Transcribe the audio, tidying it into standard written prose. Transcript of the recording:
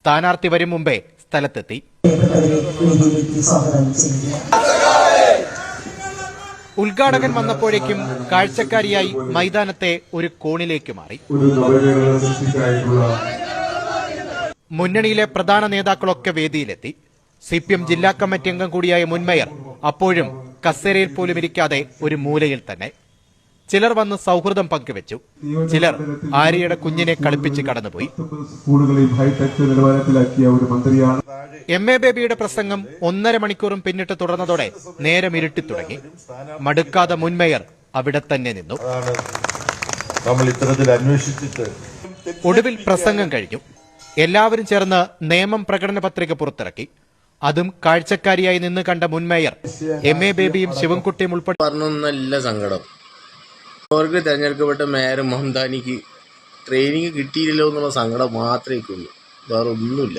സ്ഥാനാർത്ഥി വരും മുമ്പേ സ്ഥലത്തെത്തി. ഉദ്ഘാടകൻ വന്നപ്പോഴേക്കും കാഴ്ചക്കാരിയായി മൈതാനത്തെ ഒരു കോണിലേക്ക് മാറി. മുന്നണിയിലെ പ്രധാന നേതാക്കളൊക്കെ വേദിയിലെത്തി. CPM ജില്ലാ കമ്മിറ്റി അംഗം കൂടിയായ മുൻ മേയർ അപ്പോഴും കസേരയിൽ പോലും ഇരിക്കാതെ ഒരു മൂലയിൽ തന്നെ. ചിലർ വന്ന് സൗഹൃദം പങ്കുവെച്ചു, ചിലർ ആര്യയുടെ കുഞ്ഞിനെ കളിപ്പിച്ച് കടന്നുപോയി. MA ബേബിയുടെ പ്രസംഗം 1.5 മണിക്കൂറും പിന്നിട്ട് തുടർന്നതോടെ നേരം ഇരുട്ടി തുടങ്ങി. മടുക്കാതെ മുൻ മേയർ അവിടെ തന്നെ നിന്നു. ഒടുവിൽ പ്രസംഗം കഴിഞ്ഞു. എല്ലാവരും ചേർന്ന് നിയമം പ്രകടന പത്രിക പുറത്തിറക്കി. അതും കാഴ്ചക്കാരിയായി നിന്ന് കണ്ട മുൻ മേയർ MA ബേബിയും ശിവൻകുട്ടിയും ഉൾപ്പെടെ പറഞ്ഞൊന്നല്ല സങ്കടം. അവർക്ക് തെരഞ്ഞെടുക്കപ്പെട്ട മേയർ മംതാനിക്ക് ട്രെയിനിങ് കിട്ടിയില്ലല്ലോ എന്നുള്ള സങ്കടം മാത്രമേ ഉള്ളൂ, വേറെ ഒന്നുമില്ല.